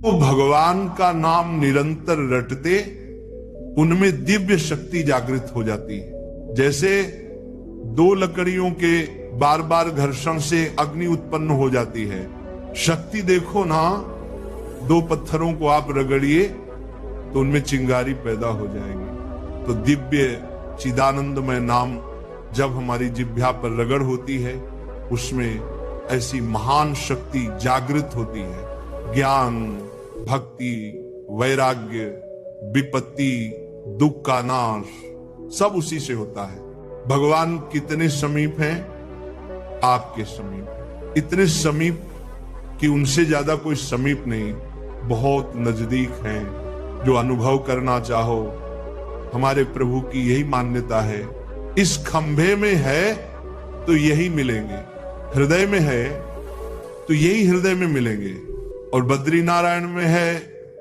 वो भगवान का नाम निरंतर रटते उनमें दिव्य शक्ति जागृत हो जाती है। जैसे दो लकड़ियों के बार बार घर्षण से अग्नि उत्पन्न हो जाती है, शक्ति देखो ना, दो पत्थरों को आप रगड़िए तो उनमें चिंगारी पैदा हो जाएगी। तो दिव्य चिदानंदमय नाम जब हमारी जिह्वा पर रगड़ होती है, उसमें ऐसी महान शक्ति जागृत होती है। ज्ञान, भक्ति, वैराग्य, विपत्ति, दुख का नाश सब उसी से होता है। भगवान कितने समीप हैं? आपके समीप, इतने समीप कि उनसे ज्यादा कोई समीप नहीं, बहुत नजदीक हैं। जो अनुभव करना चाहो, हमारे प्रभु की यही मान्यता है। इस खंभे में है तो यही मिलेंगे, हृदय में है तो यही हृदय में मिलेंगे, और बद्री नारायण में है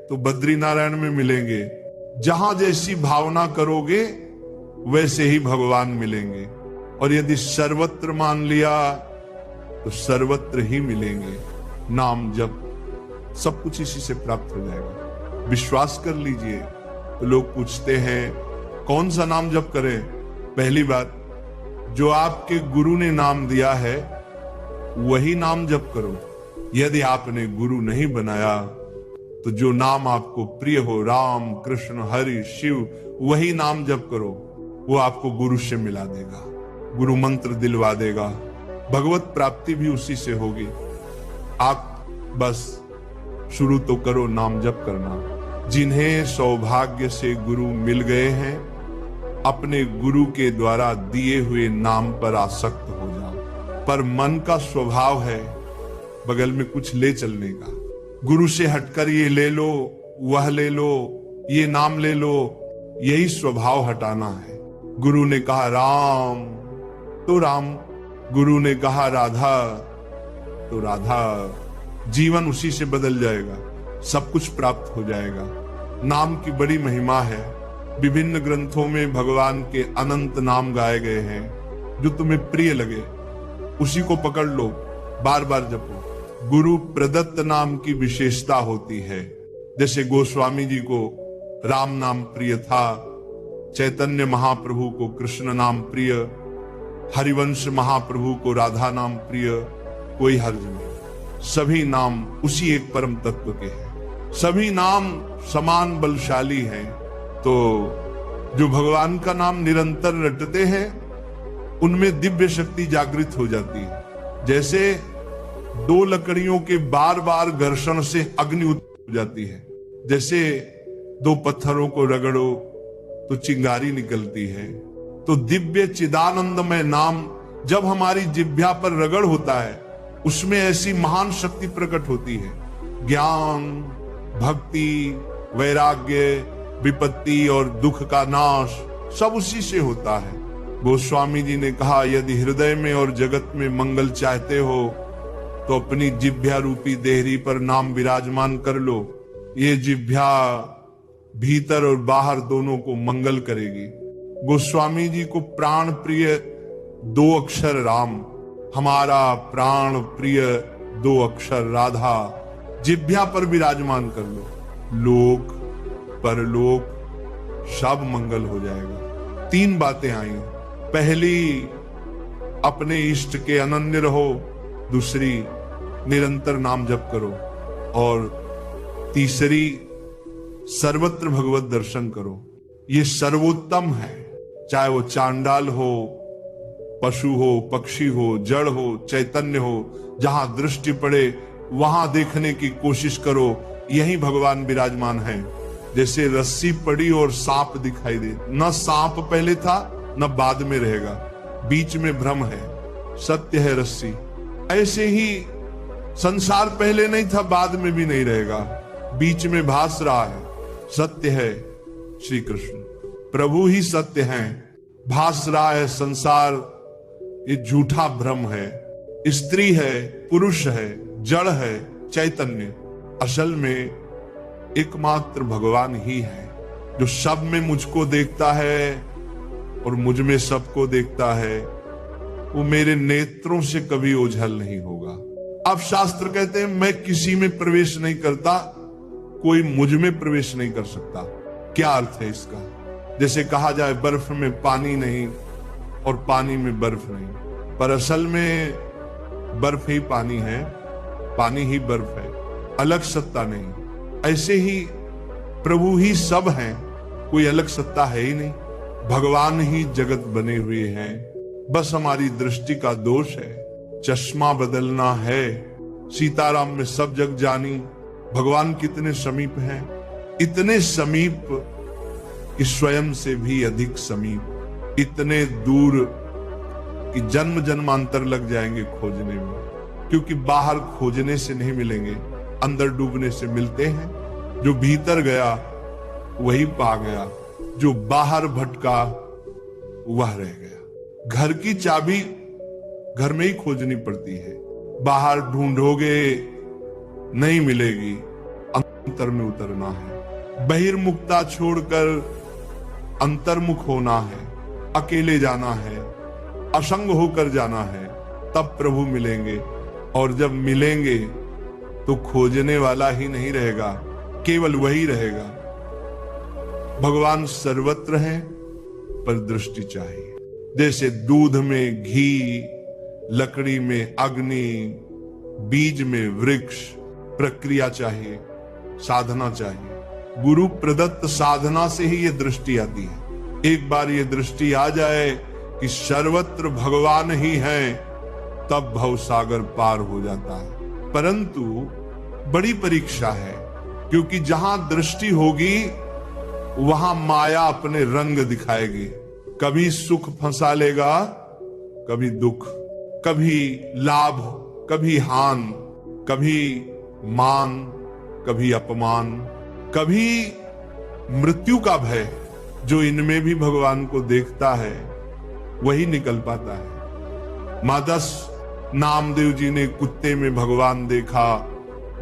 तो बद्री नारायण में मिलेंगे। जहां जैसी भावना करोगे वैसे ही भगवान मिलेंगे, और यदि सर्वत्र मान लिया तो सर्वत्र ही मिलेंगे। नाम जप सब कुछ इसी से प्राप्त हो जाएगा, विश्वास कर लीजिए। तो लोग पूछते हैं कौन सा नाम जप करें? पहली बात, जो आपके गुरु ने नाम दिया है वही नाम जप करो। यदि आपने गुरु नहीं बनाया तो जो नाम आपको प्रिय हो, राम, कृष्ण, हरि, शिव, वही नाम जप करो। वो आपको गुरु से मिला देगा, गुरु मंत्र दिलवा देगा, भगवत प्राप्ति भी उसी से होगी। आप बस शुरू तो करो नाम जप करना। जिन्हें सौभाग्य से गुरु मिल गए हैं, अपने गुरु के द्वारा दिए हुए नाम पर आसक्त हो जाओ। पर मन का स्वभाव है बगल में कुछ ले चलने का। गुरु से हटकर ये ले लो, वह ले लो, ये नाम ले लो, यही स्वभाव हटाना है। गुरु ने कहा राम तो राम, गुरु ने कहा राधा तो राधा। जीवन उसी से बदल जाएगा, सब कुछ प्राप्त हो जाएगा। नाम की बड़ी महिमा है। विभिन्न ग्रंथों में भगवान के अनंत नाम गाए गए हैं। जो तुम्हें प्रिय लगे उसी को पकड़ लो, बार बार जपो। गुरु प्रदत्त नाम की विशेषता होती है। जैसे गोस्वामी जी को राम नाम प्रिय था, चैतन्य महाप्रभु को कृष्ण नाम प्रिय, हरिवंश महाप्रभु को राधा नाम प्रिय, कोई हर्ज नहीं। सभी नाम उसी एक परम तत्व के हैं, सभी नाम समान बलशाली हैं। तो जो भगवान का नाम निरंतर रटते हैं उनमें दिव्य शक्ति जागृत हो जाती है। जैसे दो लकड़ियों के बार बार घर्षण से अग्नि उत्पन्न हो जाती है, जैसे दो पत्थरों को रगड़ो तो चिंगारी निकलती है। तो दिव्य चिदानंदमय नाम जब हमारी जिह्वा पर रगड़ होता है, उसमें ऐसी महान शक्ति प्रकट होती है। ज्ञान, भक्ति, वैराग्य, विपत्ति और दुख का नाश सब उसी से होता है। गोस्वामी जी ने कहा, यदि हृदय में और जगत में मंगल चाहते हो तो अपनी जिह्वा रूपी देहरी पर नाम विराजमान कर लो। ये जिह्वा भीतर और बाहर दोनों को मंगल करेगी। गोस्वामी जी को प्राण प्रिय दो अक्षर राम, हमारा प्राण प्रिय दो अक्षर राधा जिह्वा पर विराजमान कर लो। लोक परलोक सब मंगल हो जाएगा। तीन बातें आई। पहली, अपने इष्ट के अनन्य रहो। दूसरी, निरंतर नाम जप करो। और तीसरी, सर्वत्र भगवत दर्शन करो। ये सर्वोत्तम है। चाहे वो चांडाल हो, पशु हो, पक्षी हो, जड़ हो, चैतन्य हो, जहां दृष्टि पड़े वहां देखने की कोशिश करो, यही भगवान विराजमान है। जैसे रस्सी पड़ी और सांप दिखाई दे, न सांप पहले था न बाद में रहेगा, बीच में भ्रम है, सत्य है रस्सी। ऐसे ही संसार पहले नहीं था, बाद में भी नहीं रहेगा, बीच में भास रहा है। सत्य है श्री कृष्ण, प्रभु ही सत्य हैं। भास रहा है संसार, ये झूठा भ्रम है। स्त्री है, पुरुष है, जड़ है, चैतन्य, असल में एकमात्र भगवान ही है जो सब में मुझको देखता है और मुझ में सबको देखता है। वो मेरे नेत्रों से कभी ओझल नहीं होगा। अब शास्त्र कहते हैं मैं किसी में प्रवेश नहीं करता, कोई मुझ में प्रवेश नहीं कर सकता। क्या अर्थ है इसका? जैसे कहा जाए बर्फ में पानी नहीं और पानी में बर्फ नहीं, पर असल में बर्फ ही पानी है, पानी ही बर्फ है, अलग सत्ता नहीं। ऐसे ही प्रभु ही सब हैं, कोई अलग सत्ता है ही नहीं। भगवान ही जगत बने हुए हैं, बस हमारी दृष्टि का दोष है, चश्मा बदलना है। सीताराम में सब जग जानी, भगवान कितने समीप हैं, इतने समीप कि स्वयं से भी अधिक समीप, इतने दूर कि जन्म जन्मांतर लग जाएंगे खोजने में, क्योंकि बाहर खोजने से नहीं मिलेंगे, अंदर डूबने से मिलते हैं। जो भीतर गया वही पा गया, जो बाहर भटका वह रह गया। घर की चाबी घर में ही खोजनी पड़ती है, बाहर ढूंढोगे नहीं मिलेगी, अंतर में उतरना है। बहिर्मुखता छोड़कर अंतर्मुख होना है, अकेले जाना है, असंग होकर जाना है, तब प्रभु मिलेंगे। और जब मिलेंगे तो खोजने वाला ही नहीं रहेगा, केवल वही रहेगा। भगवान सर्वत्र है, पर दृष्टि चाहिए। जैसे दूध में घी, लकड़ी में अग्नि, बीज में वृक्ष, प्रक्रिया चाहिए, साधना चाहिए। गुरु प्रदत्त साधना से ही ये दृष्टि आती है। एक बार ये दृष्टि आ जाए कि सर्वत्र भगवान ही है, तब भवसागर पार हो जाता है। परंतु बड़ी परीक्षा है, क्योंकि जहां दृष्टि होगी वहां माया अपने रंग दिखाएगी। कभी सुख फंसा लेगा, कभी दुख, कभी लाभ, कभी हान, कभी मान, कभी अपमान, कभी मृत्यु का भय। जो इनमें भी भगवान को देखता है वही निकल पाता है। मादस नामदेव जी ने कुत्ते में भगवान देखा,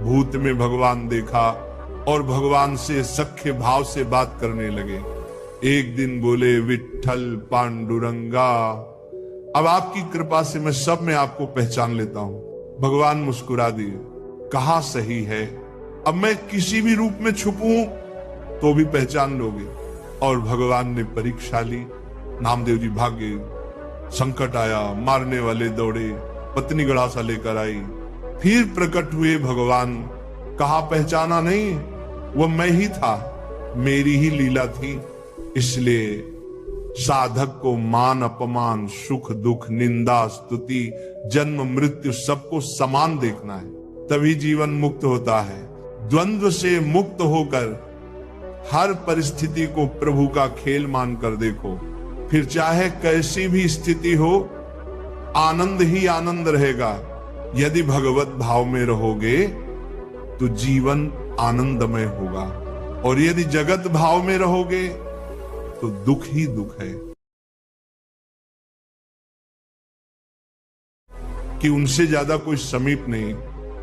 भूत में भगवान देखा, और भगवान से सख्य भाव से बात करने लगे। एक दिन बोले विठ्ठल पांडुरंगा, अब आपकी कृपा से मैं सब में आपको पहचान लेता हूं। भगवान मुस्कुरा दिए, कहा सही है, अब मैं किसी भी रूप में छुपूं तो भी पहचान लोगे। और भगवान ने परीक्षा ली। नामदेव जी भागे, संकट आया, मारने वाले दौड़े, पत्नी गड़ासा लेकर आई, फिर प्रकट हुए भगवान। कहा पहचाना नहीं, वह मैं ही था, मेरी ही लीला थी। इसलिए साधक को मान अपमान, सुख दुख, निंदा स्तुति, जन्म मृत्यु सबको समान देखना है, तभी जीवन मुक्त होता है। द्वंद्व से मुक्त होकर हर परिस्थिति को प्रभु का खेल मानकर देखो, फिर चाहे कैसी भी स्थिति हो, आनंद ही आनंद रहेगा। यदि भगवत भाव में रहोगे तो जीवन आनंदमय होगा, और यदि जगत भाव में रहोगे तो दुख ही दुख है। कि उनसे ज्यादा कोई समीप नहीं,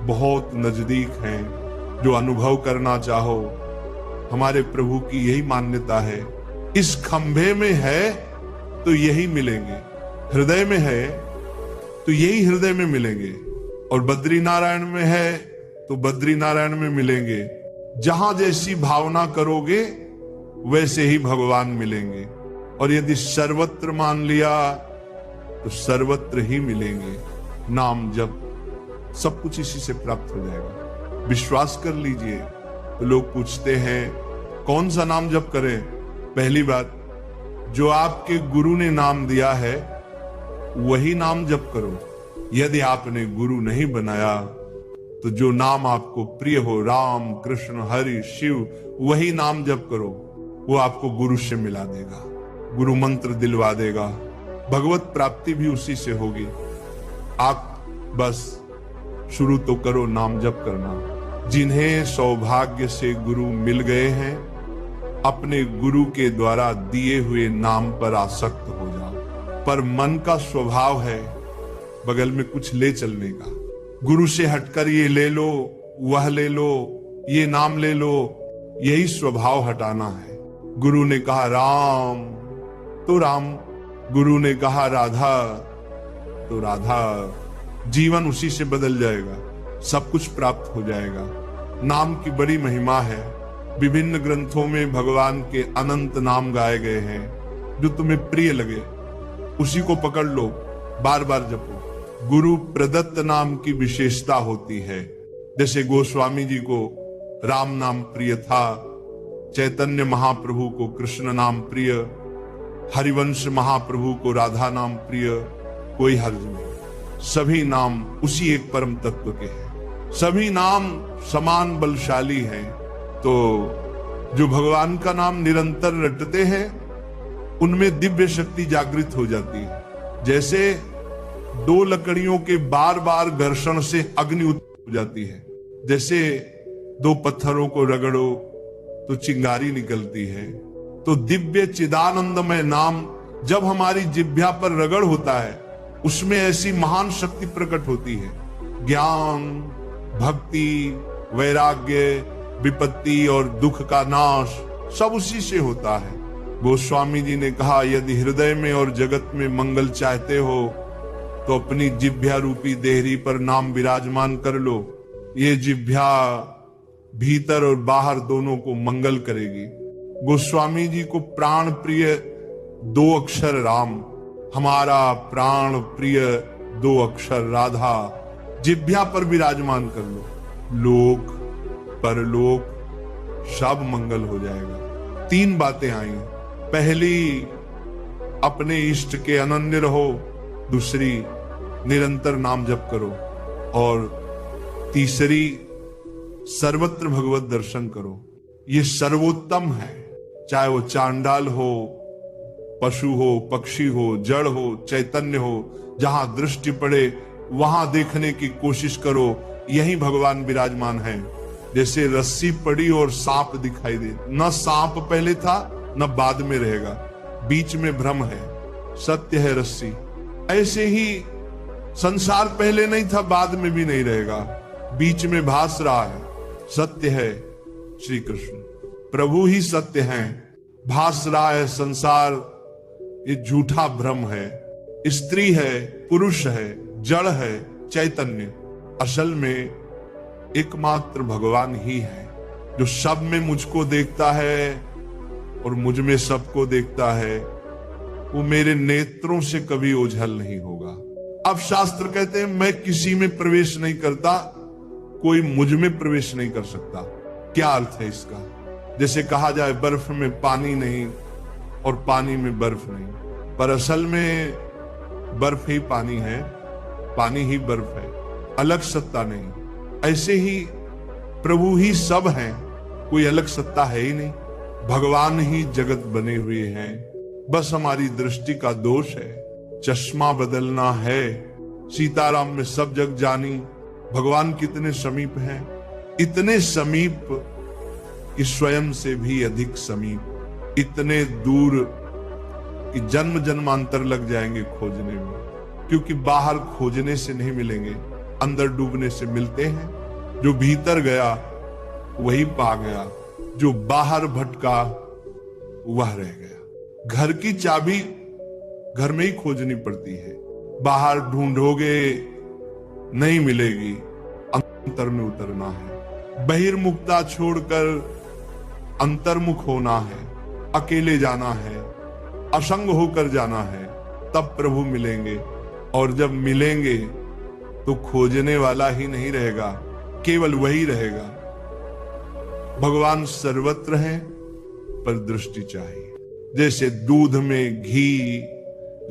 बहुत नजदीक हैं। जो अनुभव करना चाहो, हमारे प्रभु की यही मान्यता है। इस खंभे में है तो यही मिलेंगे, हृदय में है तो यही हृदय में मिलेंगे, और बद्री नारायण में है तो बद्री नारायण में मिलेंगे। जहां जैसी भावना करोगे वैसे ही भगवान मिलेंगे, और यदि सर्वत्र मान लिया तो सर्वत्र ही मिलेंगे। नाम जप सब कुछ इसी से प्राप्त हो जाएगा, विश्वास कर लीजिए। तो लोग पूछते हैं कौन सा नाम जप करें? पहली बात, जो आपके गुरु ने नाम दिया है वही नाम जप करो। यदि आपने गुरु नहीं बनाया तो जो नाम आपको प्रिय हो, राम कृष्ण हरि शिव, वही नाम जप करो। वो आपको गुरु से मिला देगा, गुरु मंत्र दिलवा देगा, भगवत प्राप्ति भी उसी से होगी। आप बस शुरू तो करो नाम जप करना। जिन्हें सौभाग्य से गुरु मिल गए हैं, अपने गुरु के द्वारा दिए हुए नाम पर आसक्त हो जाओ। पर मन का स्वभाव है बगल में कुछ ले चलने का। गुरु से हटकर ये ले लो, वह ले लो, ये नाम ले लो, यही स्वभाव हटाना है। गुरु ने कहा राम तो राम, गुरु ने कहा राधा तो राधा। जीवन उसी से बदल जाएगा, सब कुछ प्राप्त हो जाएगा। नाम की बड़ी महिमा है। विभिन्न ग्रंथों में भगवान के अनंत नाम गाए गए हैं। जो तुम्हें प्रिय लगे उसी को पकड़ लो, बार बार जपो। गुरु प्रदत्त नाम की विशेषता होती है। जैसे गोस्वामी जी को राम नाम प्रिय था, चैतन्य महाप्रभु को कृष्ण नाम प्रिय, हरिवंश महाप्रभु को राधा नाम प्रिय, कोई हर्ज नहीं। सभी नाम उसी एक परम तत्व के हैं। सभी नाम समान बलशाली हैं। तो जो भगवान का नाम निरंतर रटते हैं उनमें दिव्य शक्ति जागृत हो जाती है। जैसे दो लकड़ियों के बार बार घर्षण से अग्नि उत्पन्न हो जाती है। जैसे दो पत्थरों को रगड़ो तो चिंगारी निकलती है। तो दिव्य चिदानंदमय नाम जब हमारी जिह्वा पर रगड़ होता है उसमें ऐसी महान शक्ति प्रकट होती है। ज्ञान, भक्ति, वैराग्य, विपत्ति और दुख का नाश सब उसी से होता है। गोस्वामी जी ने कहा, यदि हृदय में और जगत में मंगल चाहते हो तो अपनी जिह्वा रूपी देहरी पर नाम विराजमान कर लो। ये जिह्वा भीतर और बाहर दोनों को मंगल करेगी। गोस्वामी जी को प्राण प्रिय 2 अक्षर राम, हमारा प्राण प्रिय 2 अक्षर राधा जिह्वा पर विराजमान कर लो। लोक परलोक सब मंगल हो जाएगा। 3 बातें आई। पहली, अपने इष्ट के अनन्य रहो। दूसरी, निरंतर नाम जप करो। और तीसरी, सर्वत्र भगवत दर्शन करो। ये सर्वोत्तम है। चाहे वो चांडाल हो, पशु हो, पक्षी हो, जड़ हो, चैतन्य हो, जहां दृष्टि पड़े वहां देखने की कोशिश करो। यही भगवान विराजमान है। जैसे रस्सी पड़ी और सांप दिखाई दे, न सांप पहले था न बाद में रहेगा, बीच में भ्रम है, सत्य है रस्सी। ऐसे ही संसार पहले नहीं था, बाद में भी नहीं रहेगा, बीच में भास रहा है। सत्य है श्री कृष्ण, प्रभु ही सत्य हैं। भास रहा है संसार, ये झूठा भ्रम है। स्त्री है, पुरुष है, जड़ है, चैतन्य, असल में एकमात्र भगवान ही है जो सब में मुझको देखता है और मुझ में सबको देखता है। वो मेरे नेत्रों से कभी ओझल नहीं होगा। अब शास्त्र कहते हैं मैं किसी में प्रवेश नहीं करता, कोई मुझ में प्रवेश नहीं कर सकता। क्या अर्थ है इसका? जैसे कहा जाए बर्फ में पानी नहीं और पानी में बर्फ नहीं, पर असल में बर्फ ही पानी है, पानी ही बर्फ है, अलग सत्ता नहीं। ऐसे ही प्रभु ही सब हैं, कोई अलग सत्ता है ही नहीं। भगवान ही जगत बने हुए हैं, बस हमारी दृष्टि का दोष है। चश्मा बदलना है। सीताराम में सब जग जानी। भगवान कितने समीप हैं, इतने समीप कि स्वयं से भी अधिक समीप, इतने दूर कि जन्म जन्मांतर लग जाएंगे खोजने में, क्योंकि बाहर खोजने से नहीं मिलेंगे, अंदर डूबने से मिलते हैं। जो भीतर गया वही पा गया, जो बाहर भटका वह रह गया। घर की चाबी घर में ही खोजनी पड़ती है, बाहर ढूंढोगे नहीं मिलेगी, अंतर में उतरना है। बहिर्मुखता छोड़कर अंतर्मुख होना है, अकेले जाना है, असंग होकर जाना है, तब प्रभु मिलेंगे। और जब मिलेंगे तो खोजने वाला ही नहीं रहेगा, केवल वही रहेगा। भगवान सर्वत्र हैं, पर दृष्टि चाहिए। जैसे दूध में घी,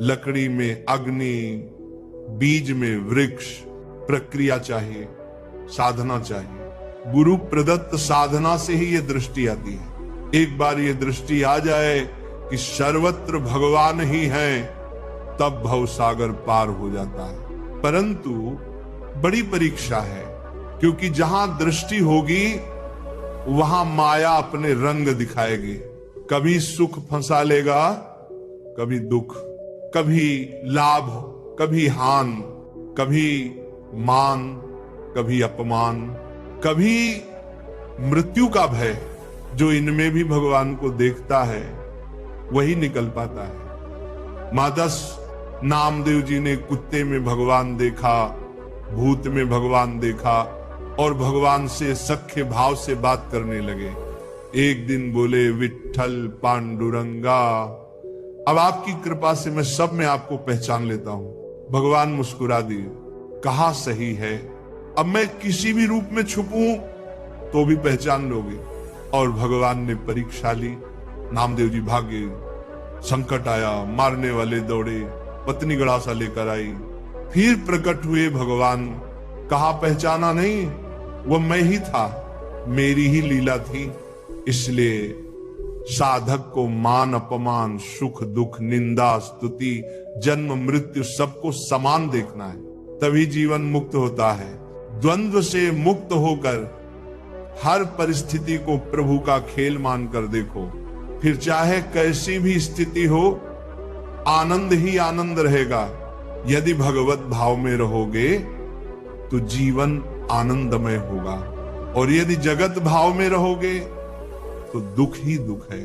लकड़ी में अग्नि, बीज में वृक्ष, प्रक्रिया चाहिए, साधना चाहिए। गुरु प्रदत्त साधना से ही ये दृष्टि आती है। एक बार ये दृष्टि आ जाए कि सर्वत्र भगवान ही हैं, तब भवसागर पार हो जाता है। परंतु बड़ी परीक्षा है, क्योंकि जहां दृष्टि होगी वहां माया अपने रंग दिखाएगी। कभी सुख फंसा लेगा, कभी दुख, कभी लाभ, कभी हान, कभी मान, कभी अपमान, कभी मृत्यु का भय। जो इनमें भी भगवान को देखता है वही निकल पाता है। मादस नामदेव जी ने कुत्ते में भगवान देखा, भूत में भगवान देखा, और भगवान से सख्य भाव से बात करने लगे। एक दिन बोले, विट्ठल पांडुरंगा, अब आपकी कृपा से मैं सब में आपको पहचान लेता हूं। भगवान मुस्कुरा दिए, कहा सही है, अब मैं किसी भी रूप में छुपूं तो भी पहचान लोगे। और भगवान ने परीक्षा ली। नामदेव जी भागे, संकट आया, मारने वाले दौड़े, पत्नी गड़ासा लेकर आई। फिर प्रकट हुए भगवान, कहा पहचाना नहीं, वह मैं ही था, मेरी ही लीला थी। इसलिए साधक को मान अपमान, सुख दुख, निंदा स्तुति, जन्म मृत्यु सबको समान देखना है, तभी जीवन मुक्त होता है। द्वंद्व से मुक्त होकर हर परिस्थिति को प्रभु का खेल मानकर देखो, फिर चाहे कैसी भी स्थिति हो, आनंद ही आनंद रहेगा। यदि भगवत भाव में रहोगे तो जीवन आनंदमय होगा, और यदि जगत भाव में रहोगे तो दुख ही दुख है।